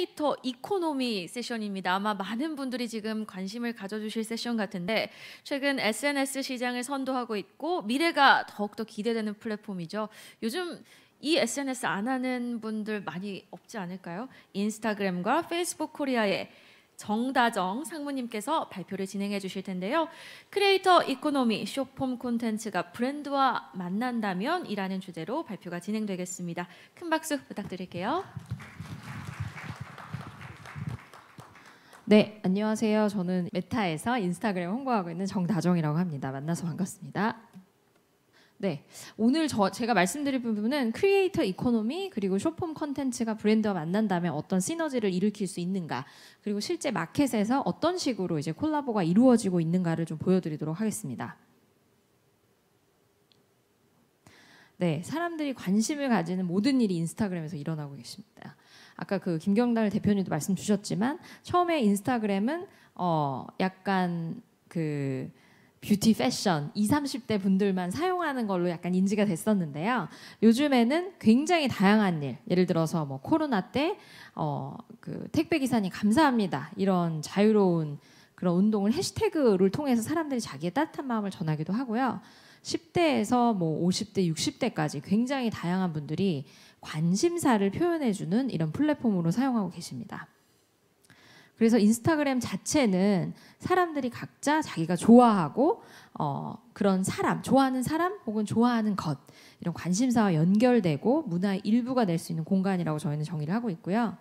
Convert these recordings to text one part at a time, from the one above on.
크리에이터 이코노미 세션입니다. 아마 많은 분들이 지금 관심을 가져주실 세션 같은데 최근 SNS 시장을 선도하고 있고 미래가 더욱더 기대되는 플랫폼이죠. 요즘 이 SNS 안 하는 분들 많이 없지 않을까요? 인스타그램과 페이스북 코리아의 정다정 상무님께서 발표를 진행해 주실 텐데요. 크리에이터 이코노미 숏폼 콘텐츠가 브랜드와 만난다면 이라는 주제로 발표가 진행되겠습니다. 큰 박수 부탁드릴게요. 네, 안녕하세요. 저는 메타에서 인스타그램 홍보하고 있는 정다정이라고 합니다. 만나서 반갑습니다. 네, 오늘 제가 말씀드릴 부분은 크리에이터 이코노미 그리고 숏폼 컨텐츠가 브랜드와 만난다면 어떤 시너지를 일으킬 수 있는가, 그리고 실제 마켓에서 어떤 식으로 이제 콜라보가 이루어지고 있는가를 좀 보여드리도록 하겠습니다. 네, 사람들이 관심을 가지는 모든 일이 인스타그램에서 일어나고 계십니다. 아까 그 김경달 대표님도 말씀 주셨지만 처음에 인스타그램은 약간 그 뷰티 패션 20, 30대 분들만 사용하는 걸로 약간 인지가 됐었는데요. 요즘에는 굉장히 다양한 일, 예를 들어서 뭐 코로나 때 그 택배 기사님 감사합니다, 이런 자유로운 그런 운동을 해시태그를 통해서 사람들이 자기의 따뜻한 마음을 전하기도 하고요. 10대에서 뭐 50대, 60대까지 굉장히 다양한 분들이 관심사를 표현해주는 이런 플랫폼으로 사용하고 계십니다. 그래서 인스타그램 자체는 사람들이 각자 자기가 좋아하고 그런 사람, 좋아하는 사람 혹은 좋아하는 것, 이런 관심사와 연결되고 문화의 일부가 될 수 있는 공간이라고 저희는 정의를 하고 있고요.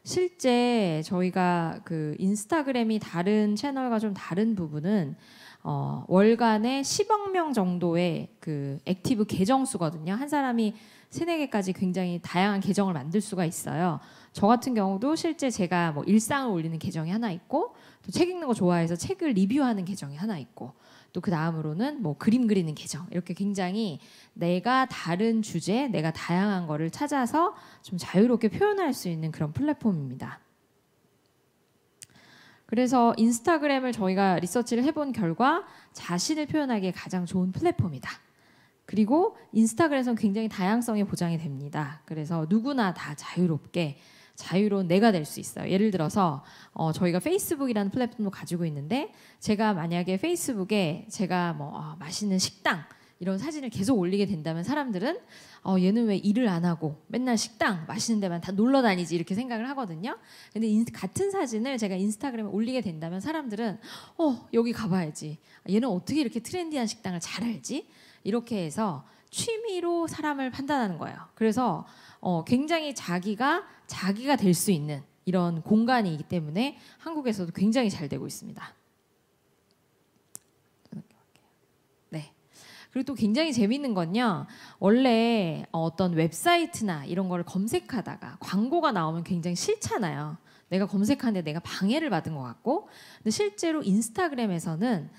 실제 저희가 그 인스타그램이 다른 채널과 좀 다른 부분은 월간에 10억 명 정도의 그 액티브 계정 수거든요. 한 사람이 3, 4개까지 굉장히 다양한 계정을 만들 수가 있어요. 저 같은 경우도 실제 제가 뭐 일상을 올리는 계정이 하나 있고, 또 책 읽는 거 좋아해서 책을 리뷰하는 계정이 하나 있고, 또 그 다음으로는 뭐 그림 그리는 계정, 이렇게 굉장히 내가 다른 주제, 내가 다양한 거를 찾아서 좀 자유롭게 표현할 수 있는 그런 플랫폼입니다. 그래서 인스타그램을 저희가 리서치를 해본 결과 자신을 표현하기에 가장 좋은 플랫폼이다. 그리고 인스타그램에서는 굉장히 다양성이 보장이 됩니다. 그래서 누구나 다 자유로운 내가 될 수 있어요. 예를 들어서 저희가 페이스북이라는 플랫폼도 가지고 있는데, 제가 만약에 페이스북에 제가 뭐 맛있는 식당 이런 사진을 계속 올리게 된다면 사람들은 얘는 왜 일을 안 하고 맨날 식당 맛있는 데만 다 놀러 다니지, 이렇게 생각을 하거든요. 근데 같은 사진을 제가 인스타그램에 올리게 된다면 사람들은 여기 가봐야지, 얘는 어떻게 이렇게 트렌디한 식당을 잘 알지, 이렇게 해서 취미로 사람을 판단하는 거예요. 그래서 굉장히 자기가 될 수 있는 이런 공간이기 때문에 한국에서도 굉장히 잘 되고 있습니다. 네. 그리고 또 굉장히 재밌는 건요, 원래 어떤 웹사이트나 이런 거를 검색하다가 광고가 나오면 굉장히 싫잖아요. 내가 검색하는데 내가 방해를 받은 것 같고. 근데 실제로 인스타그램에서는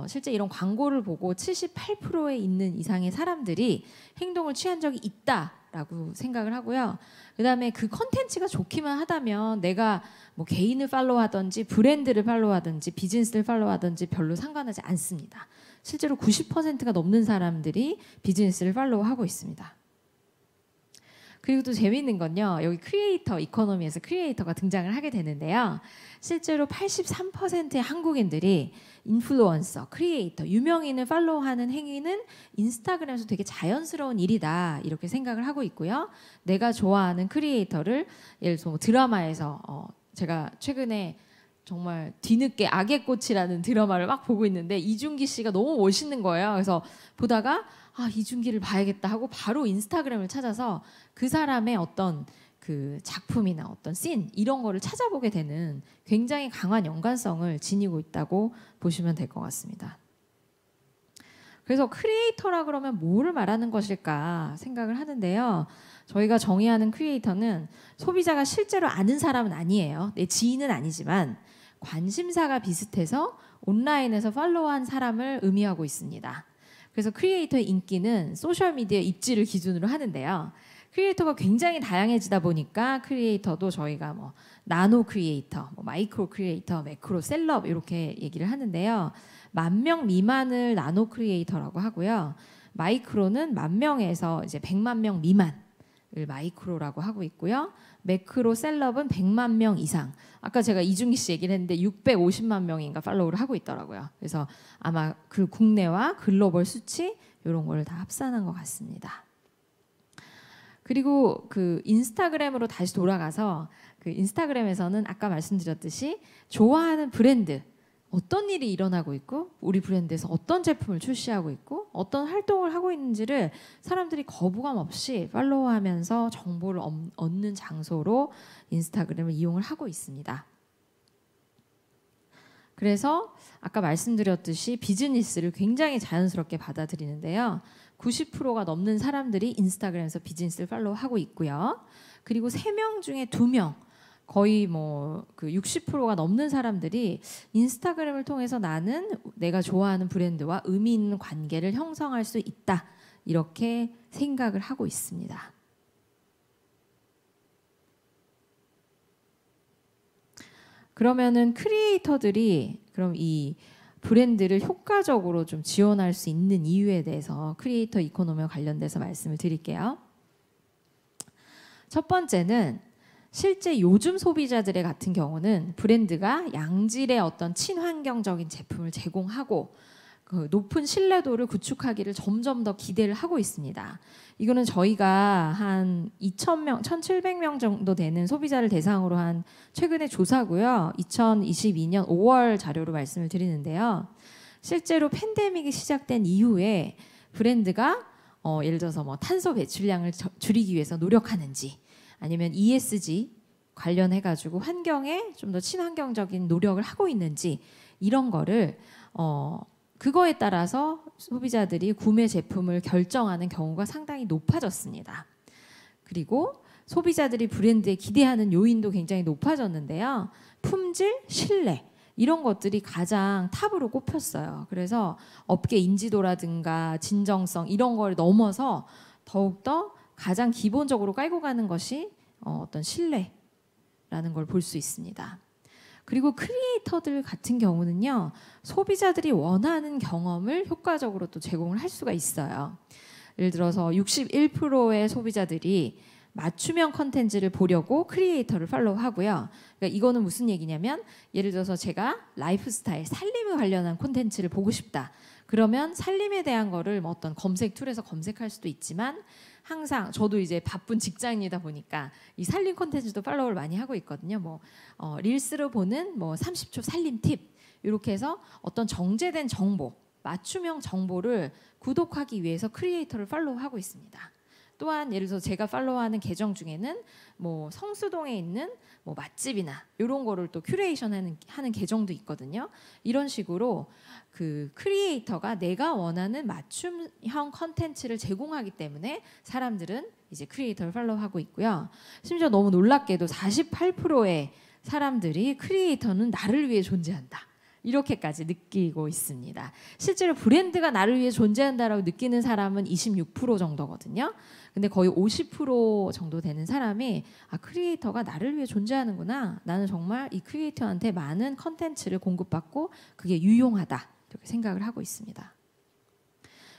실제 이런 광고를 보고 78%에 있는 이상의 사람들이 행동을 취한 적이 있다라고 생각을 하고요. 그다음에 그 컨텐츠가 좋기만 하다면 내가 뭐 개인을 팔로우하든지 브랜드를 팔로우하든지 비즈니스를 팔로우하든지 별로 상관하지 않습니다. 실제로 90%가 넘는 사람들이 비즈니스를 팔로우하고 있습니다. 그리고 또 재미있는 건요, 여기 크리에이터 이코노미에서 크리에이터가 등장을 하게 되는데요. 실제로 83%의 한국인들이 인플루언서, 크리에이터, 유명인을 팔로우하는 행위는 인스타그램에서 되게 자연스러운 일이다, 이렇게 생각을 하고 있고요. 내가 좋아하는 크리에이터를 예를 들어서 뭐 드라마에서 제가 최근에 정말 뒤늦게 악의 꽃이라는 드라마를 막 보고 있는데 이준기 씨가 너무 멋있는 거예요. 그래서 보다가 이준기를 봐야겠다 하고 바로 인스타그램을 찾아서 그 사람의 어떤 그 작품이나 어떤 씬 이런 거를 찾아보게 되는 굉장히 강한 연관성을 지니고 있다고 보시면 될 것 같습니다. 그래서 크리에이터라 그러면 뭐를 말하는 것일까 생각을 하는데요. 저희가 정의하는 크리에이터는 소비자가 실제로 아는 사람은 아니에요. 내 지인은 아니지만 관심사가 비슷해서 온라인에서 팔로우한 사람을 의미하고 있습니다. 그래서 크리에이터의 인기는 소셜미디어 입지를 기준으로 하는데요. 크리에이터가 굉장히 다양해지다 보니까 크리에이터도 저희가 뭐 나노 크리에이터, 뭐 마이크로 크리에이터, 매크로 셀럽 이렇게 얘기를 하는데요. 10,000명 미만을 나노 크리에이터라고 하고요. 마이크로는 10,000명에서 이제 100만 명 미만, 마이크로라고 하고 있고요. 매크로 셀럽은 100만 명 이상. 아까 제가 이중기 씨 얘기를 했는데 650만 명인가 팔로우를 하고 있더라고요. 그래서 아마 그 국내와 글로벌 수치 이런 걸 다 합산한 것 같습니다. 그리고 그 인스타그램으로 다시 돌아가서 그 인스타그램에서는 아까 말씀드렸듯이 좋아하는 브랜드 어떤 일이 일어나고 있고 우리 브랜드에서 어떤 제품을 출시하고 있고 어떤 활동을 하고 있는지를 사람들이 거부감 없이 팔로우하면서 정보를 얻는 장소로 인스타그램을 이용을 하고 있습니다. 그래서 아까 말씀드렸듯이 비즈니스를 굉장히 자연스럽게 받아들이는데요. 90%가 넘는 사람들이 인스타그램에서 비즈니스를 팔로우하고 있고요. 그리고 3명 중에 2명 거의 뭐 그 60%가 넘는 사람들이 인스타그램을 통해서 나는 내가 좋아하는 브랜드와 의미 있는 관계를 형성할 수 있다. 이렇게 생각을 하고 있습니다. 그러면은 크리에이터들이 그럼 이 브랜드를 효과적으로 좀 지원할 수 있는 이유에 대해서 크리에이터 이코노미와 관련돼서 말씀을 드릴게요. 첫 번째는 실제 요즘 소비자들의 같은 경우는 브랜드가 양질의 어떤 친환경적인 제품을 제공하고 그 높은 신뢰도를 구축하기를 점점 더 기대를 하고 있습니다. 이거는 저희가 한 2,000명, 1,700명 정도 되는 소비자를 대상으로 한 최근의 조사고요. 2022년 5월 자료로 말씀을 드리는데요. 실제로 팬데믹이 시작된 이후에 브랜드가 예를 들어서 뭐 탄소 배출량을 줄이기 위해서 노력하는지 아니면 ESG 관련해가지고 환경에 좀 더 친환경적인 노력을 하고 있는지 이런 거를 그거에 따라서 소비자들이 구매 제품을 결정하는 경우가 상당히 높아졌습니다. 그리고 소비자들이 브랜드에 기대하는 요인도 굉장히 높아졌는데요. 품질, 신뢰 이런 것들이 가장 탑으로 꼽혔어요. 그래서 업계 인지도라든가 진정성 이런 걸 넘어서 더욱더 가장 기본적으로 깔고 가는 것이 어떤 신뢰라는 걸 볼 수 있습니다. 그리고 크리에이터들 같은 경우는요. 소비자들이 원하는 경험을 효과적으로 또 제공을 할 수가 있어요. 예를 들어서 61%의 소비자들이 맞춤형 컨텐츠를 보려고 크리에이터를 팔로우하고요. 그러니까 이거는 무슨 얘기냐면 예를 들어서 제가 라이프스타일, 살림에 관련한 콘텐츠를 보고 싶다. 그러면 살림에 대한 거를 뭐 어떤 검색 툴에서 검색할 수도 있지만 항상 저도 이제 바쁜 직장이다 보니까 이 살림 콘텐츠도 팔로우를 많이 하고 있거든요. 뭐 릴스로 보는 뭐 30초 살림 팁 이렇게 해서 어떤 정제된 정보, 맞춤형 정보를 구독하기 위해서 크리에이터를 팔로우하고 있습니다. 또한 예를 들어서 제가 팔로우하는 계정 중에는 뭐 성수동에 있는 뭐 맛집이나 이런 거를 또 큐레이션하는 계정도 있거든요. 이런 식으로 그 크리에이터가 내가 원하는 맞춤형 컨텐츠를 제공하기 때문에 사람들은 이제 크리에이터를 팔로우하고 있고요. 심지어 너무 놀랍게도 48%의 사람들이 크리에이터는 나를 위해 존재한다. 이렇게까지 느끼고 있습니다. 실제로 브랜드가 나를 위해 존재한다라고 느끼는 사람은 26% 정도거든요. 근데 거의 50% 정도 되는 사람이 크리에이터가 나를 위해 존재하는구나. 나는 정말 이 크리에이터한테 많은 컨텐츠를 공급받고 그게 유용하다. 이렇게 생각을 하고 있습니다.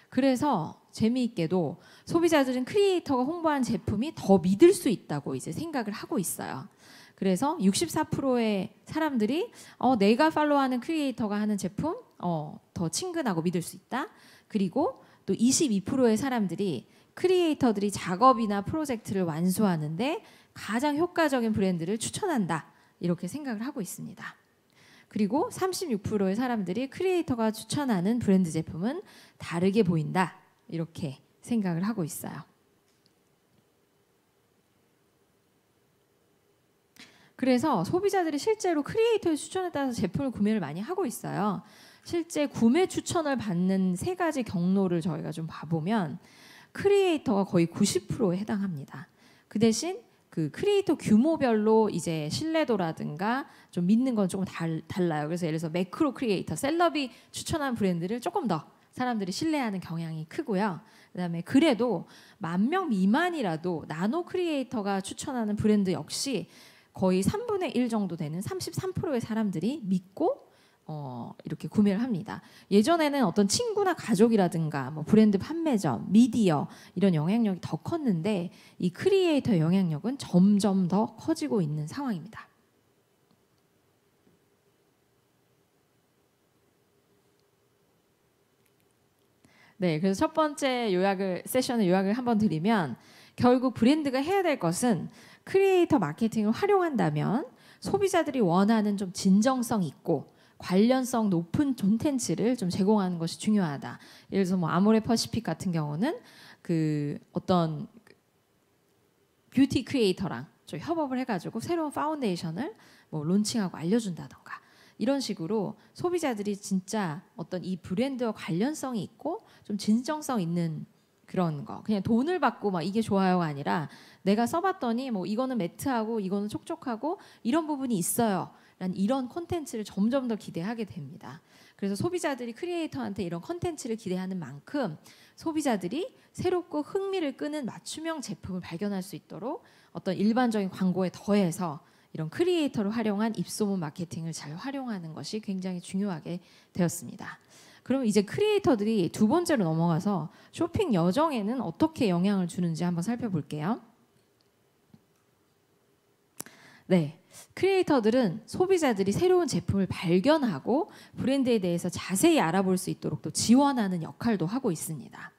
그래서 재미있게도 소비자들은 크리에이터가 홍보한 제품이 더 믿을 수 있다고 이제 생각을 하고 있어요. 그래서 64%의 사람들이 내가 팔로우하는 크리에이터가 하는 제품 더 친근하고 믿을 수 있다. 그리고 또 22%의 사람들이 크리에이터들이 작업이나 프로젝트를 완수하는데 가장 효과적인 브랜드를 추천한다. 이렇게 생각을 하고 있습니다. 그리고 36%의 사람들이 크리에이터가 추천하는 브랜드 제품은 다르게 보인다. 이렇게 생각을 하고 있어요. 그래서 소비자들이 실제로 크리에이터의 추천에 따라서 제품을 구매를 많이 하고 있어요. 실제 구매 추천을 받는 3가지 경로를 저희가 좀 봐보면 크리에이터가 거의 90%에 해당합니다. 그 대신 그 크리에이터 규모별로 이제 신뢰도라든가 좀 믿는 건 조금 달라요. 그래서 예를 들어서 매크로 크리에이터, 셀럽이 추천한 브랜드를 조금 더 사람들이 신뢰하는 경향이 크고요. 그다음에 그래도 10,000명 미만이라도 나노 크리에이터가 추천하는 브랜드 역시 거의 3분의 1 정도 되는 33%의 사람들이 믿고 이렇게 구매를 합니다. 예전에는 어떤 친구나 가족이라든가 뭐 브랜드 판매점, 미디어 이런 영향력이 더 컸는데 이 크리에이터의 영향력은 점점 더 커지고 있는 상황입니다. 네, 그래서 첫 번째 세션의 요약을 한번 드리면 결국 브랜드가 해야 될 것은 크리에이터 마케팅을 활용한다면 소비자들이 원하는 좀 진정성 있고 관련성 높은 콘텐츠를 좀 제공하는 것이 중요하다. 예를 들어서 뭐 아모레 퍼시픽 같은 경우는 그 어떤 뷰티 크리에이터랑 좀 협업을 해가지고 새로운 파운데이션을 뭐 론칭하고 알려준다던가 이런 식으로 소비자들이 진짜 어떤 이 브랜드와 관련성이 있고 좀 진정성 있는 그런 거 그냥 돈을 받고 막 이게 좋아요가 아니라 내가 써봤더니 뭐 이거는 매트하고 이거는 촉촉하고 이런 부분이 있어요. 이런 콘텐츠를 점점 더 기대하게 됩니다. 그래서 소비자들이 크리에이터한테 이런 콘텐츠를 기대하는 만큼 소비자들이 새롭고 흥미를 끄는 맞춤형 제품을 발견할 수 있도록 어떤 일반적인 광고에 더해서 이런 크리에이터를 활용한 입소문 마케팅을 잘 활용하는 것이 굉장히 중요하게 되었습니다. 그럼 이제 크리에이터들이 두 번째로 넘어가서 쇼핑 여정에는 어떻게 영향을 주는지 한번 살펴볼게요. 네, 크리에이터들은 소비자들이 새로운 제품을 발견하고 브랜드에 대해서 자세히 알아볼 수 있도록 또 지원하는 역할도 하고 있습니다.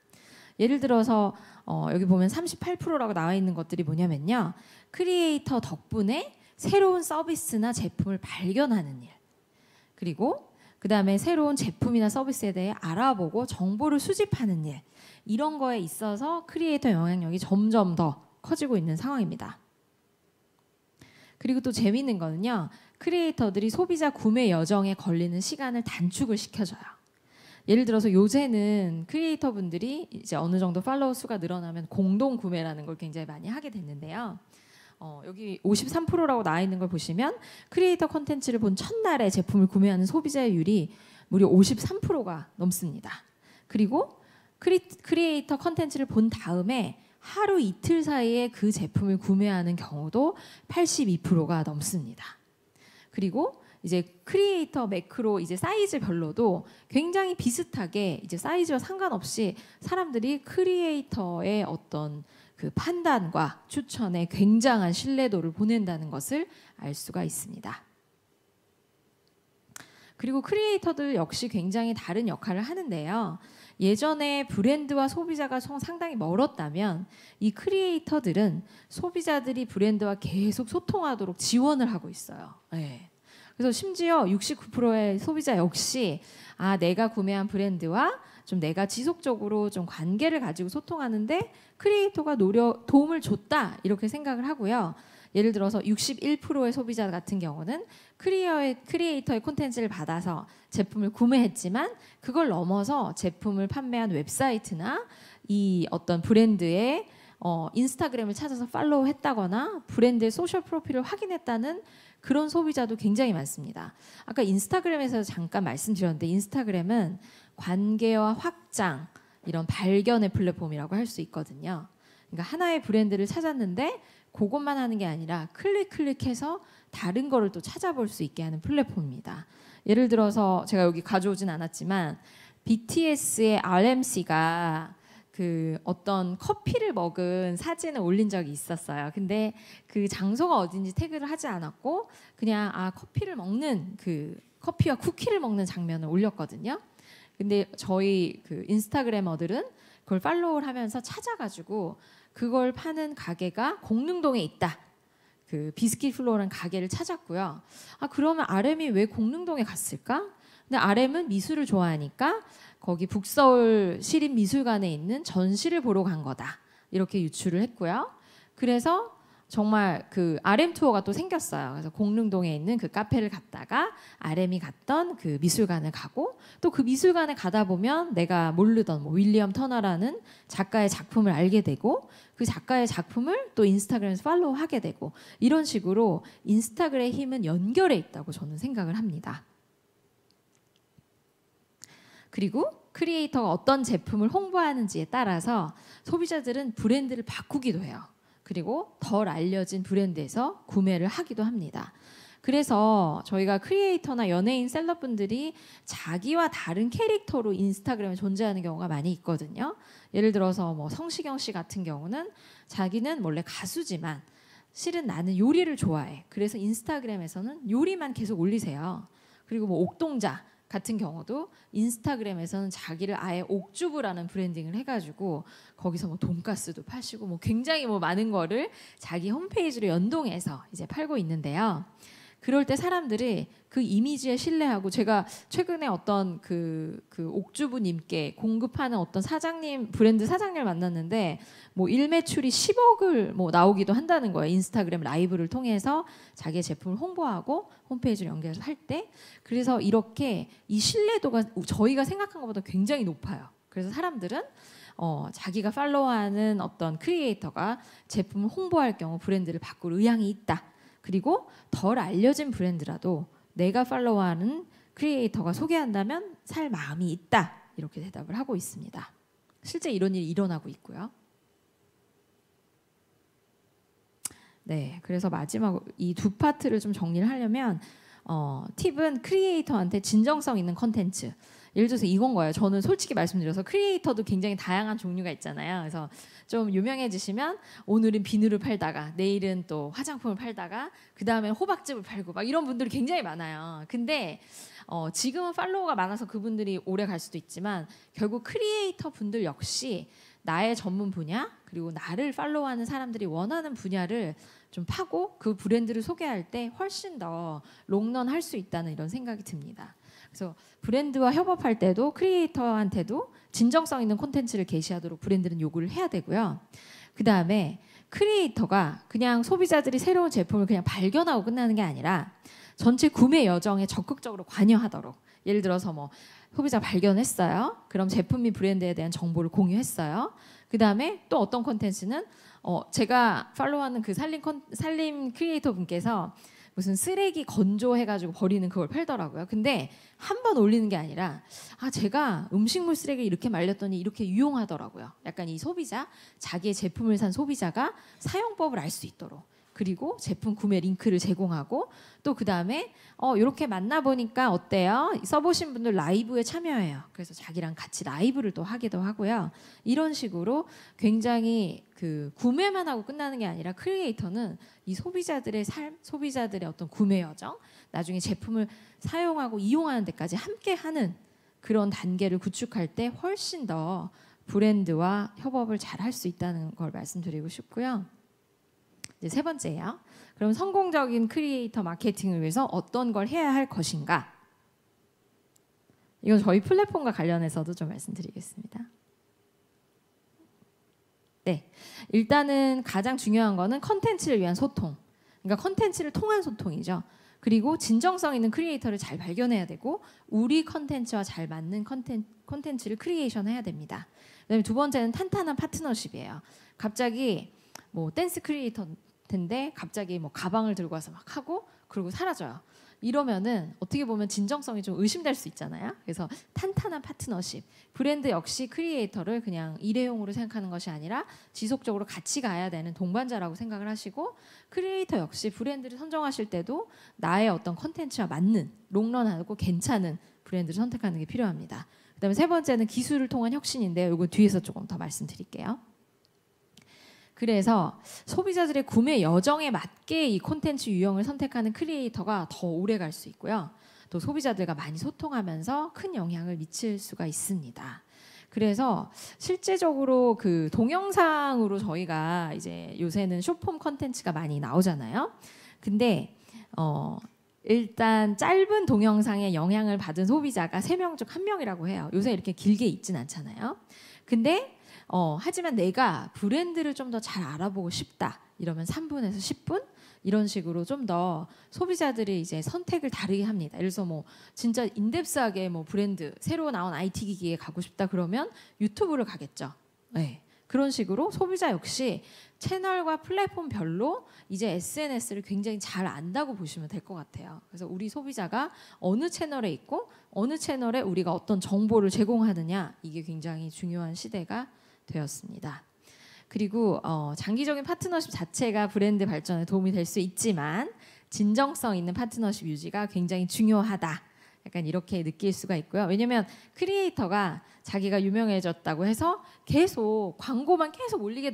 예를 들어서 여기 보면 38%라고 나와 있는 것들이 뭐냐면요. 크리에이터 덕분에 새로운 서비스나 제품을 발견하는 일, 그리고 그 다음에 새로운 제품이나 서비스에 대해 알아보고 정보를 수집하는 일, 이런 거에 있어서 크리에이터 영향력이 점점 더 커지고 있는 상황입니다. 그리고 또 재미있는 거는요. 크리에이터들이 소비자 구매 여정에 걸리는 시간을 단축을 시켜줘요. 예를 들어서 요새는 크리에이터 분들이 이제 어느 정도 팔로워 수가 늘어나면 공동 구매라는 걸 굉장히 많이 하게 됐는데요. 여기 53%라고 나와 있는 걸 보시면 크리에이터 콘텐츠를 본 첫날에 제품을 구매하는 소비자율이 무려 53%가 넘습니다. 그리고 크리에이터 콘텐츠를 본 다음에 하루 이틀 사이에 그 제품을 구매하는 경우도 82%가 넘습니다. 그리고 이제 크리에이터 매크로 이제 사이즈별로도 굉장히 비슷하게 이제 사이즈와 상관없이 사람들이 크리에이터의 어떤 그 판단과 추천에 굉장한 신뢰도를 보낸다는 것을 알 수가 있습니다. 그리고 크리에이터들 역시 굉장히 다른 역할을 하는데요. 예전에 브랜드와 소비자가 상당히 멀었다면 이 크리에이터들은 소비자들이 브랜드와 계속 소통하도록 지원을 하고 있어요. 네. 그래서 심지어 69%의 소비자 역시 내가 구매한 브랜드와 좀 내가 지속적으로 좀 관계를 가지고 소통하는데 크리에이터가 도움을 줬다 이렇게 생각을 하고요. 예를 들어서 61%의 소비자 같은 경우는 크리에이터의 콘텐츠를 받아서 제품을 구매했지만 그걸 넘어서 제품을 판매한 웹사이트나 이 어떤 브랜드의 인스타그램을 찾아서 팔로우 했다거나 브랜드의 소셜 프로필을 확인했다는 그런 소비자도 굉장히 많습니다. 아까 인스타그램에서 잠깐 말씀드렸는데 인스타그램은 관계와 확장, 이런 발견의 플랫폼이라고 할 수 있거든요. 그러니까 하나의 브랜드를 찾았는데 그것만 하는 게 아니라 클릭해서 다른 거를 또 찾아볼 수 있게 하는 플랫폼입니다. 예를 들어서 제가 여기 가져오진 않았지만 BTS의 RMC가 그 어떤 커피를 먹은 사진을 올린 적이 있었어요. 근데 그 장소가 어딘지 태그를 하지 않았고 그냥 커피를 먹는 그 커피와 쿠키를 먹는 장면을 올렸거든요. 근데 저희 그 인스타그래머들은 그걸 팔로우를 하면서 찾아가지고 그걸 파는 가게가 공릉동에 있다. 그 비스킷 플로어라는 가게를 찾았고요. 그러면 RM이 왜 공릉동에 갔을까? 근데 RM은 미술을 좋아하니까 거기 북서울 시립미술관에 있는 전시를 보러 간 거다. 이렇게 유추를 했고요. 그래서 정말 그 RM 투어가 또 생겼어요. 그래서 공릉동에 있는 그 카페를 갔다가 RM이 갔던 그 미술관을 가고 또 그 미술관에 가다 보면 내가 모르던 뭐 윌리엄 터너라는 작가의 작품을 알게 되고 그 작가의 작품을 또 인스타그램에서 팔로우하게 되고 이런 식으로 인스타그램의 힘은 연결해 있다고 저는 생각을 합니다. 그리고 크리에이터가 어떤 제품을 홍보하는지에 따라서 소비자들은 브랜드를 바꾸기도 해요. 그리고 덜 알려진 브랜드에서 구매를 하기도 합니다. 그래서 저희가 크리에이터나 연예인 셀럽분들이 자기와 다른 캐릭터로 인스타그램에 존재하는 경우가 많이 있거든요. 예를 들어서 뭐 성시경 씨 같은 경우는 자기는 원래 가수지만 실은 나는 요리를 좋아해. 그래서 인스타그램에서는 요리만 계속 올리세요. 그리고 뭐 옥동자 같은 경우도 인스타그램에서는 자기를 아예 옥주부라는 브랜딩을 해가지고 거기서 뭐 돈가스도 파시고 뭐 굉장히 뭐 많은 거를 자기 홈페이지로 연동해서 이제 팔고 있는데요. 그럴 때 사람들이 그 이미지에 신뢰하고, 제가 최근에 어떤 그 옥주부님께 공급하는 어떤 사장님, 브랜드 사장님을 만났는데 뭐 일매출이 10억을 뭐 나오기도 한다는 거예요. 인스타그램 라이브를 통해서 자기의 제품을 홍보하고 홈페이지를 연결해서 할 때. 그래서 이렇게 이 신뢰도가 저희가 생각한 것보다 굉장히 높아요. 그래서 사람들은 자기가 팔로우하는 어떤 크리에이터가 제품을 홍보할 경우 브랜드를 바꿀 의향이 있다. 그리고 덜 알려진 브랜드라도 내가 팔로우하는 크리에이터가 소개한다면 살 마음이 있다. 이렇게 대답을 하고 있습니다. 실제 이런 일이 일어나고 있고요. 네, 그래서 마지막 이 두 파트를 좀 정리를 하려면 팁은 크리에이터한테 진정성 있는 컨텐츠. 예를 들어서 이건 거예요. 저는 솔직히 말씀드려서 크리에이터도 굉장히 다양한 종류가 있잖아요. 그래서 좀 유명해지시면 오늘은 비누를 팔다가 내일은 또 화장품을 팔다가 그 다음에 호박즙을 팔고 막 이런 분들이 굉장히 많아요. 근데 지금은 팔로워가 많아서 그분들이 오래 갈 수도 있지만 결국 크리에이터 분들 역시 나의 전문 분야 그리고 나를 팔로우하는 사람들이 원하는 분야를 좀 파고 그 브랜드를 소개할 때 훨씬 더 롱런할 수 있다는 이런 생각이 듭니다. 그래서 브랜드와 협업할 때도 크리에이터한테도 진정성 있는 콘텐츠를 게시하도록 브랜드는 요구를 해야 되고요. 그 다음에 크리에이터가 그냥 소비자들이 새로운 제품을 그냥 발견하고 끝나는 게 아니라 전체 구매 여정에 적극적으로 관여하도록. 예를 들어서 뭐 소비자 발견했어요. 그럼 제품 및 브랜드에 대한 정보를 공유했어요. 그 다음에 또 어떤 콘텐츠는 제가 팔로우하는 그 살림 크리에이터 분께서 무슨 쓰레기 건조해가지고 버리는 그걸 팔더라고요. 근데 한 번 올리는 게 아니라 제가 음식물 쓰레기 이렇게 말렸더니 이렇게 유용하더라고요. 약간 이 소비자, 자기의 제품을 산 소비자가 사용법을 알 수 있도록. 그리고 제품 구매 링크를 제공하고 또 그 다음에 이렇게 만나보니까 어때요? 써보신 분들 라이브에 참여해요. 그래서 자기랑 같이 라이브를 또 하기도 하고요. 이런 식으로 굉장히 그 구매만 하고 끝나는 게 아니라 크리에이터는 이 소비자들의 삶, 소비자들의 어떤 구매 여정, 나중에 제품을 사용하고 이용하는 데까지 함께하는 그런 단계를 구축할 때 훨씬 더 브랜드와 협업을 잘 할 수 있다는 걸 말씀드리고 싶고요. 이제 세 번째예요. 그럼 성공적인 크리에이터 마케팅을 위해서 어떤 걸 해야 할 것인가? 이건 저희 플랫폼과 관련해서도 좀 말씀드리겠습니다. 네, 일단은 가장 중요한 거는 컨텐츠를 위한 소통. 그러니까 컨텐츠를 통한 소통이죠. 그리고 진정성 있는 크리에이터를 잘 발견해야 되고 우리 컨텐츠와 잘 맞는 컨텐츠를 크리에이션해야 됩니다. 그다음에 두 번째는 탄탄한 파트너십이에요. 갑자기 뭐 댄스 크리에이터인데 갑자기 뭐 가방을 들고 와서 막 하고 그리고 사라져요. 이러면은 어떻게 보면 진정성이 좀 의심될 수 있잖아요. 그래서 탄탄한 파트너십. 브랜드 역시 크리에이터를 그냥 일회용으로 생각하는 것이 아니라 지속적으로 같이 가야 되는 동반자라고 생각을 하시고, 크리에이터 역시 브랜드를 선정하실 때도 나의 어떤 컨텐츠와 맞는 롱런하고 괜찮은 브랜드를 선택하는 게 필요합니다. 그다음에 세 번째는 기술을 통한 혁신인데요. 이거 뒤에서 조금 더 말씀드릴게요. 그래서 소비자들의 구매 여정에 맞게 이 콘텐츠 유형을 선택하는 크리에이터가 더 오래 갈 수 있고요. 또 소비자들과 많이 소통하면서 큰 영향을 미칠 수가 있습니다. 그래서 실제적으로 그 동영상으로 저희가 이제 요새는 숏폼 콘텐츠가 많이 나오잖아요. 근데 일단 짧은 동영상에 영향을 받은 소비자가 3명 중 1명이라고 해요. 요새 이렇게 길게 있진 않잖아요. 근데 하지만 내가 브랜드를 좀 더 잘 알아보고 싶다 이러면 3분에서 10분 이런 식으로 좀 더 소비자들이 이제 선택을 다르게 합니다. 예를 들어서 뭐 진짜 인덱스하게 뭐 브랜드 새로 나온 IT 기기에 가고 싶다 그러면 유튜브를 가겠죠. 네. 그런 식으로 소비자 역시 채널과 플랫폼별로 이제 SNS를 굉장히 잘 안다고 보시면 될 것 같아요. 그래서 우리 소비자가 어느 채널에 있고 어느 채널에 우리가 어떤 정보를 제공하느냐, 이게 굉장히 중요한 시대가 되었습니다. 그리고 장기적인 파트너십 자체가 브랜드 발전에 도움이 될 수 있지만 진정성 있는 파트너십 유지가 굉장히 중요하다. 약간 이렇게 느낄 수가 있고요. 왜냐면 크리에이터가 자기가 유명해졌다고 해서 계속 광고만 계속 올리게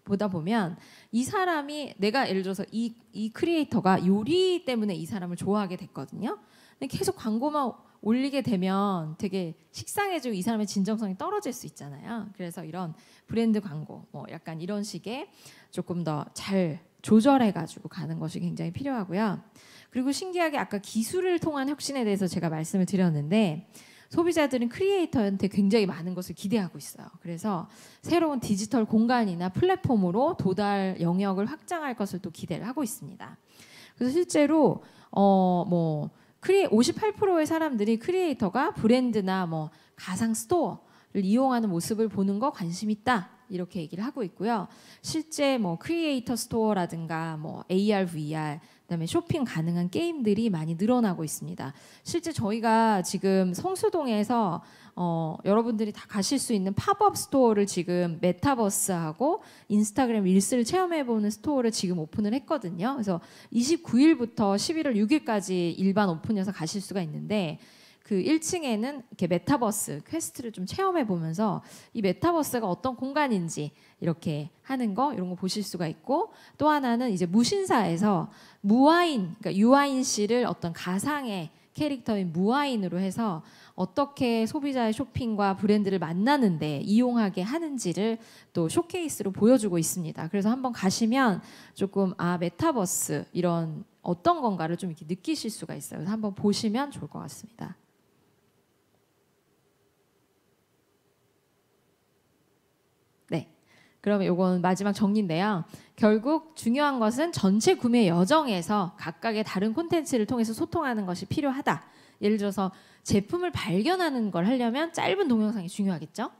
보다 보면 이 사람이 내가 예를 들어서 이 크리에이터가 요리 때문에 이 사람을 좋아하게 됐거든요. 근데 계속 광고만 올리게 되면 되게 식상해지고 이 사람의 진정성이 떨어질 수 있잖아요. 그래서 이런 브랜드 광고 뭐 약간 이런 식의 조금 더 잘 조절해가지고 가는 것이 굉장히 필요하고요. 그리고 신기하게 아까 기술을 통한 혁신에 대해서 제가 말씀을 드렸는데 소비자들은 크리에이터한테 굉장히 많은 것을 기대하고 있어요. 그래서 새로운 디지털 공간이나 플랫폼으로 도달 영역을 확장할 것을 또 기대를 하고 있습니다. 그래서 실제로 58%의 사람들이 크리에이터가 브랜드나 뭐 가상 스토어를 이용하는 모습을 보는 거 관심 있다. 이렇게 얘기를 하고 있고요. 실제 뭐 크리에이터 스토어라든가 뭐 AR, VR, 그다음에 쇼핑 가능한 게임들이 많이 늘어나고 있습니다. 실제 저희가 지금 성수동에서 여러분들이 다 가실 수 있는 팝업 스토어를 지금 메타버스하고 인스타그램 릴스를 체험해보는 스토어를 지금 오픈을 했거든요. 그래서 29일부터 11월 6일까지 일반 오픈해서 가실 수가 있는데 그 1층에는 이렇게 메타버스 퀘스트를 좀 체험해 보면서 이 메타버스가 어떤 공간인지 이렇게 하는 거 이런 거 보실 수가 있고 또 하나는 이제 무신사에서 무아인 그러니까 유아인 씨를 어떤 가상의 캐릭터인 무아인으로 해서 어떻게 소비자의 쇼핑과 브랜드를 만나는데 이용하게 하는지를 또 쇼케이스로 보여주고 있습니다. 그래서 한번 가시면 조금 메타버스 이런 어떤 건가를 좀 이렇게 느끼실 수가 있어요. 그래서 한번 보시면 좋을 것 같습니다. 그러면 이건 마지막 정리인데요. 결국 중요한 것은 전체 구매 여정에서 각각의 다른 콘텐츠를 통해서 소통하는 것이 필요하다. 예를 들어서 제품을 발견하는 걸 하려면 짧은 동영상이 중요하겠죠.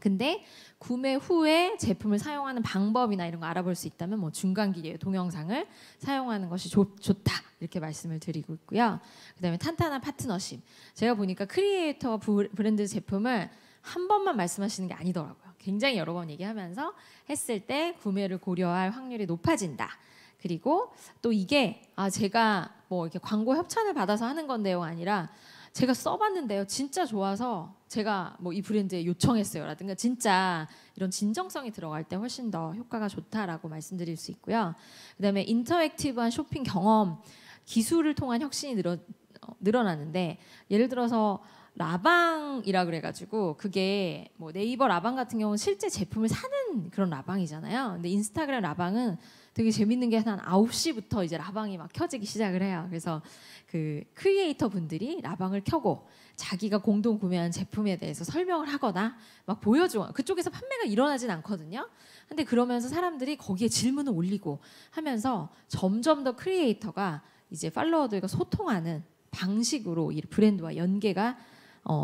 근데 구매 후에 제품을 사용하는 방법이나 이런 거 알아볼 수 있다면 뭐 중간기의 동영상을 사용하는 것이 좋다. 이렇게 말씀을 드리고 있고요. 그다음에 탄탄한 파트너십. 제가 보니까 크리에이터 브랜드 제품을 한 번만 말씀하시는 게 아니더라고요. 굉장히 여러 번 얘기하면서 했을 때 구매를 고려할 확률이 높아진다. 그리고 또 이게 제가 뭐 이렇게 광고 협찬을 받아서 하는 건데요 아니라 제가 써봤는데요 진짜 좋아서 제가 뭐 이 브랜드에 요청했어요라든가 진짜 이런 진정성이 들어갈 때 훨씬 더 효과가 좋다라고 말씀드릴 수 있고요. 그다음에 인터랙티브한 쇼핑 경험 기술을 통한 혁신이 늘어나는데 예를 들어서 라방이라 그래가지고 그게 뭐 네이버 라방 같은 경우는 실제 제품을 사는 그런 라방이잖아요. 근데 인스타그램 라방은 되게 재밌는 게 한 9시부터 이제 라방이 막 켜지기 시작을 해요. 그래서 그 크리에이터 분들이 라방을 켜고 자기가 공동 구매한 제품에 대해서 설명을 하거나 막 보여줘. 그쪽에서 판매가 일어나진 않거든요. 근데 그러면서 사람들이 거기에 질문을 올리고 하면서 점점 더 크리에이터가 이제 팔로워들과 소통하는 방식으로 이 브랜드와 연계가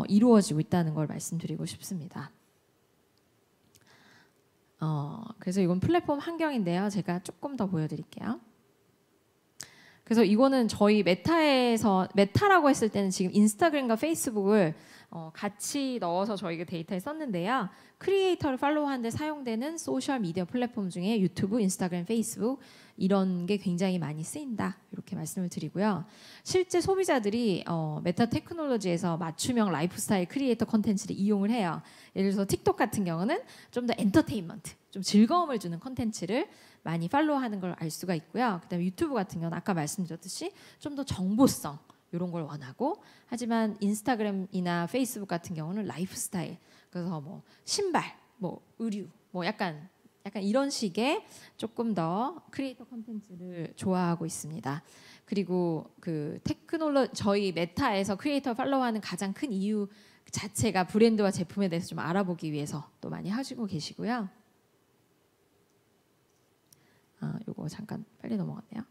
이루어지고 있다는 걸 말씀드리고 싶습니다. 그래서 이건 플랫폼 환경인데요. 제가 조금 더 보여드릴게요. 그래서 이거는 저희 메타라고 했을 때는 지금 인스타그램과 페이스북을 같이 넣어서 저희가 데이터에 썼는데요. 크리에이터를 팔로우하는데 사용되는 소셜 미디어 플랫폼 중에 유튜브, 인스타그램, 페이스북 이런 게 굉장히 많이 쓰인다 이렇게 말씀을 드리고요. 실제 소비자들이 메타 테크놀로지에서 맞춤형 라이프스타일 크리에이터 콘텐츠를 이용을 해요. 예를 들어서 틱톡 같은 경우는 좀 더 엔터테인먼트, 좀 즐거움을 주는 콘텐츠를 많이 팔로우하는 걸 알 수가 있고요. 그다음에 유튜브 같은 경우는 아까 말씀드렸듯이 좀 더 정보성 이런 걸 원하고 하지만 인스타그램이나 페이스북 같은 경우는 라이프스타일 그래서 뭐 신발, 뭐 의류, 뭐 약간 이런 식의 조금 더 크리에이터 콘텐츠를 좋아하고 있습니다. 그리고 그 저희 메타에서 크리에이터 팔로우하는 가장 큰 이유 자체가 브랜드와 제품에 대해서 좀 알아보기 위해서 또 많이 하시고 계시고요. 요거 잠깐 빨리 넘어갔네요.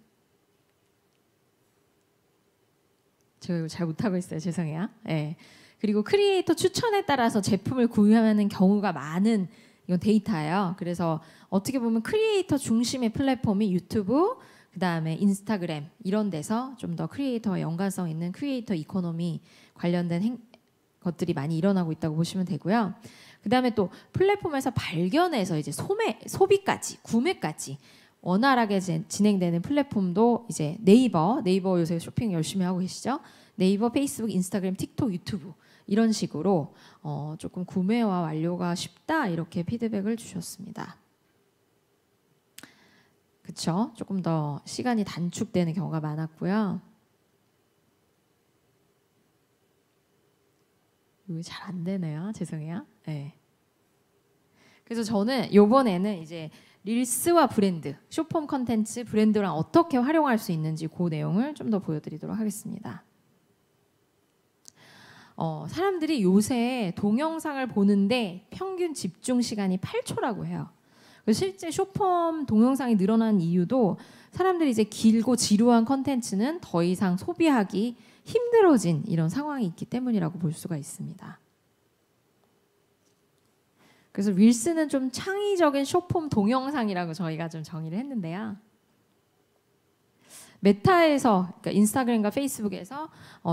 제가 이거 잘 못하고 있어요. 죄송해요. 네. 그리고 크리에이터 추천에 따라서 제품을 구매하는 경우가 많은 이건 데이터예요. 그래서 어떻게 보면 크리에이터 중심의 플랫폼이 유튜브, 그다음에 인스타그램 이런 데서 좀 더 크리에이터와 연관성 있는 크리에이터 이코노미 관련된 것들이 많이 일어나고 있다고 보시면 되고요. 그다음에 또 플랫폼에서 발견해서 이제 소비까지, 구매까지 원활하게 진행되는 플랫폼도 이제 네이버 요새 쇼핑 열심히 하고 계시죠? 네이버, 페이스북, 인스타그램, 틱톡, 유튜브 이런 식으로 조금 구매와 완료가 쉽다 이렇게 피드백을 주셨습니다. 그쵸? 조금 더 시간이 단축되는 경우가 많았고요. 이거 잘 안 되네요. 죄송해요. 네. 그래서 저는 이번에는 이제 릴스와 브랜드, 숏폼 컨텐츠 브랜드랑 어떻게 활용할 수 있는지 그 내용을 좀 더 보여드리도록 하겠습니다. 사람들이 요새 동영상을 보는데 평균 집중 시간이 8초라고 해요. 실제 숏폼 동영상이 늘어난 이유도 사람들이 이제 길고 지루한 컨텐츠는 더 이상 소비하기 힘들어진 이런 상황이 있기 때문이라고 볼 수가 있습니다. 그래서 릴스는 좀 창의적인 숏폼 동영상이라고 저희가 좀 정의를 했는데요. 메타에서, 그러니까 인스타그램과 페이스북에서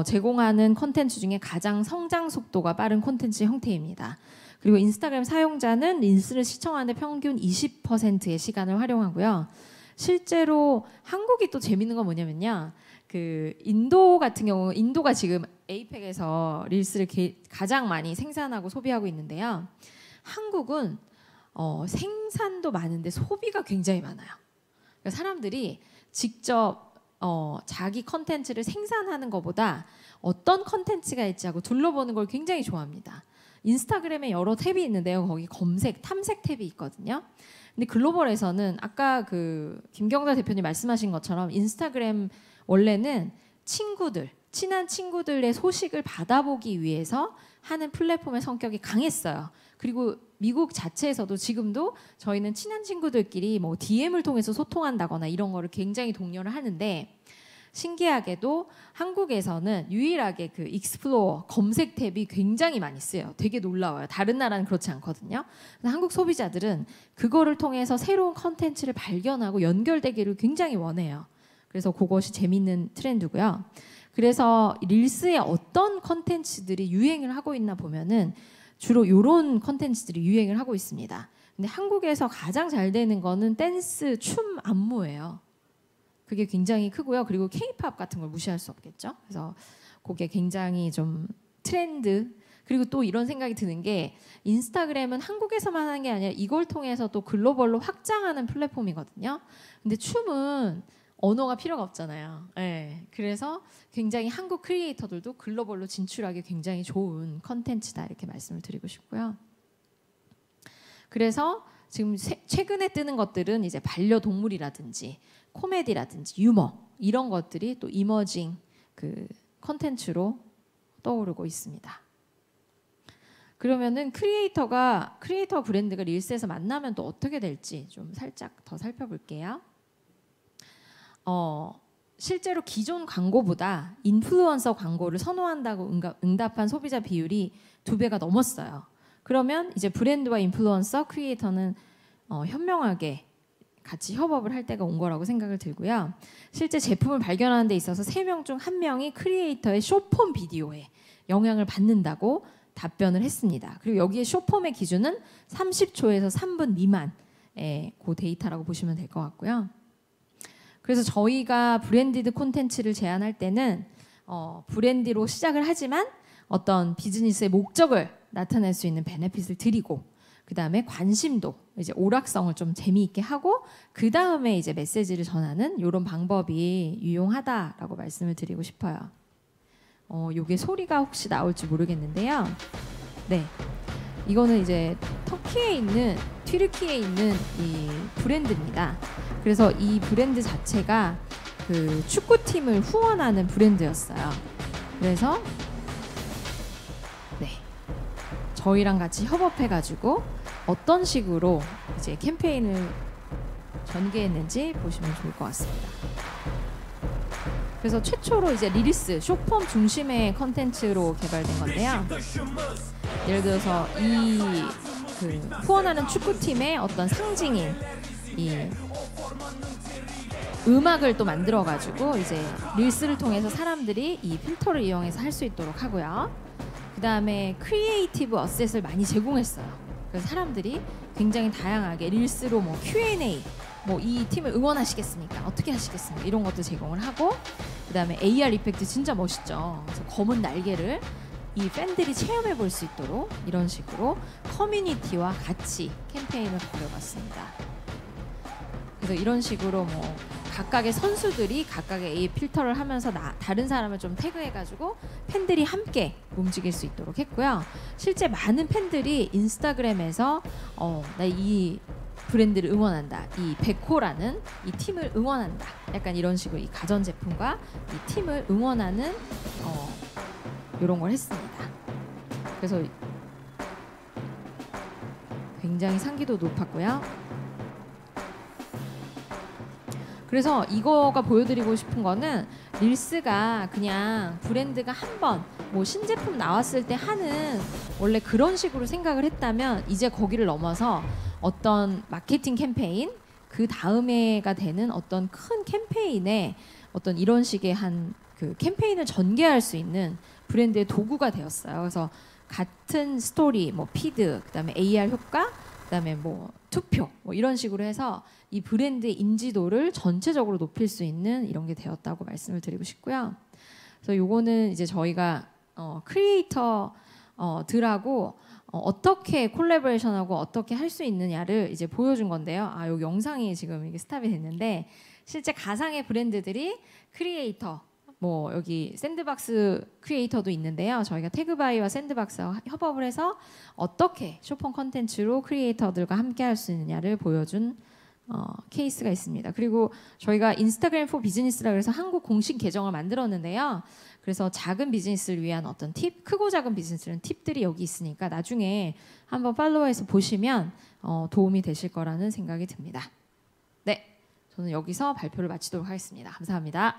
제공하는 콘텐츠 중에 가장 성장 속도가 빠른 콘텐츠 형태입니다. 그리고 인스타그램 사용자는 릴스를 시청하는데 평균 20%의 시간을 활용하고요. 실제로 한국이 또 재밌는 건 뭐냐면요. 그 인도 같은 경우, 인도가 지금 에이펙에서 릴스를 가장 많이 생산하고 소비하고 있는데요. 한국은 생산도 많은데 소비가 굉장히 많아요. 그러니까 사람들이 직접 자기 컨텐츠를 생산하는 것보다 어떤 컨텐츠가 있지 하고 둘러보는 걸 굉장히 좋아합니다. 인스타그램에 여러 탭이 있는데요. 거기 검색, 탐색 탭이 있거든요. 근데 글로벌에서는 아까 그 김경자 대표님 말씀하신 것처럼 인스타그램 원래는 친구들, 친한 친구들의 소식을 받아보기 위해서 하는 플랫폼의 성격이 강했어요. 그리고 미국 자체에서도 지금도 저희는 친한 친구들끼리 뭐 DM을 통해서 소통한다거나 이런 거를 굉장히 독려를 하는데 신기하게도 한국에서는 유일하게 그 익스플로어 검색 탭이 굉장히 많이 쓰여요. 되게 놀라워요. 다른 나라는 그렇지 않거든요. 근데 한국 소비자들은 그거를 통해서 새로운 컨텐츠를 발견하고 연결되기를 굉장히 원해요. 그래서 그것이 재밌는 트렌드고요. 그래서 릴스에 어떤 컨텐츠들이 유행을 하고 있나 보면은 주로 이런 컨텐츠들이 유행을 하고 있습니다. 근데 한국에서 가장 잘 되는 거는 댄스, 춤, 안무예요. 그게 굉장히 크고요. 그리고 K-팝 같은 걸 무시할 수 없겠죠. 그래서 그게 굉장히 좀 트렌드. 그리고 또 이런 생각이 드는 게 인스타그램은 한국에서만 하는 게 아니라 이걸 통해서 또 글로벌로 확장하는 플랫폼이거든요. 근데 춤은 언어가 필요가 없잖아요. 네. 그래서 굉장히 한국 크리에이터들도 글로벌로 진출하기 굉장히 좋은 컨텐츠다 이렇게 말씀을 드리고 싶고요. 그래서 지금 최근에 뜨는 것들은 이제 반려동물이라든지 코미디라든지 유머 이런 것들이 또 이머징 그 컨텐츠로 떠오르고 있습니다. 그러면은 크리에이터 브랜드가 릴스에서 만나면 또 어떻게 될지 좀 살짝 더 살펴볼게요. 실제로 기존 광고보다 인플루언서 광고를 선호한다고 응답한 소비자 비율이 2배가 넘었어요. 그러면 이제 브랜드와 인플루언서, 크리에이터는 현명하게 같이 협업을 할 때가 온 거라고 생각을 들고요. 실제 제품을 발견하는 데 있어서 3명 중 1명이 크리에이터의 숏폼 비디오에 영향을 받는다고 답변을 했습니다. 그리고 여기에 숏폼의 기준은 30초에서 3분 미만의 그 데이터라고 보시면 될 것 같고요. 그래서 저희가 브랜디드 콘텐츠를 제안할 때는 브랜디로 시작을 하지만 어떤 비즈니스의 목적을 나타낼 수 있는 베네핏을 드리고 그 다음에 관심도 이제 오락성을 좀 재미있게 하고 그 다음에 이제 메시지를 전하는 이런 방법이 유용하다라고 말씀을 드리고 싶어요. 요게 소리가 혹시 나올지 모르겠는데요. 네, 이거는 이제 튀르키예에 있는 이 브랜드입니다. 그래서 이 브랜드 자체가 그 축구팀을 후원하는 브랜드였어요. 그래서 네, 저희랑 같이 협업해가지고 어떤 식으로 이제 캠페인을 전개했는지 보시면 좋을 것 같습니다. 그래서 최초로 이제 릴스, 숏폼 중심의 컨텐츠로 개발된 건데요. 예를 들어서 그 후원하는 축구팀의 어떤 상징인 이 음악을 또 만들어가지고 이제 릴스를 통해서 사람들이 이 필터를 이용해서 할 수 있도록 하고요. 그 다음에 크리에이티브 어셋을 많이 제공했어요. 그래서 사람들이 굉장히 다양하게 릴스로 뭐 Q&A 뭐 이 팀을 응원하시겠습니까? 어떻게 하시겠습니까? 이런 것도 제공을 하고, 그다음에 AR 이펙트 진짜 멋있죠. 그래서 검은 날개를 이 팬들이 체험해 볼 수 있도록 이런 식으로 커뮤니티와 같이 캠페인을 벌여봤습니다. 그래서 이런 식으로 뭐 각각의 선수들이 각각의 A 필터를 하면서 다른 사람을 좀 태그해가지고 팬들이 함께 움직일 수 있도록 했고요. 실제 많은 팬들이 인스타그램에서 나 이 브랜드를 응원한다, 이 베코라는 이 팀을 응원한다, 약간 이런 식으로 이 가전제품과 이 팀을 응원하는 이런 걸 했습니다. 그래서 굉장히 상기도 높았고요. 그래서 이거가 보여드리고 싶은 거는 릴스가 그냥 브랜드가 한번 뭐 신제품 나왔을 때 하는 원래 그런 식으로 생각을 했다면 이제 거기를 넘어서 어떤 마케팅 캠페인 그 다음에가 되는 어떤 큰 캠페인에 어떤 이런 식의 한 그 캠페인을 전개할 수 있는 브랜드의 도구가 되었어요. 그래서 같은 스토리, 뭐 피드, 그다음에 AR 효과, 그다음에 뭐 투표, 뭐 이런 식으로 해서 이 브랜드의 인지도를 전체적으로 높일 수 있는 이런 게 되었다고 말씀을 드리고 싶고요. 그래서 요거는 이제 저희가 크리에이터들하고 어떻게 콜라보레이션하고 어떻게 할 수 있느냐를 이제 보여준 건데요. 요 영상이 지금 이게 스탑이 됐는데 실제 가상의 브랜드들이 크리에이터, 뭐 여기 샌드박스 크리에이터도 있는데요. 저희가 태그바이와 샌드박스와 협업을 해서 어떻게 쇼폰 컨텐츠로 크리에이터들과 함께 할 수 있느냐를 보여준 케이스가 있습니다. 그리고 저희가 인스타그램 포 비즈니스라 그래서 한국 공식 계정을 만들었는데요. 그래서 작은 비즈니스를 위한 어떤 팁, 크고 작은 비즈니스는 팁들이 여기 있으니까 나중에 한번 팔로우해서 보시면 도움이 되실 거라는 생각이 듭니다. 네, 저는 여기서 발표를 마치도록 하겠습니다. 감사합니다.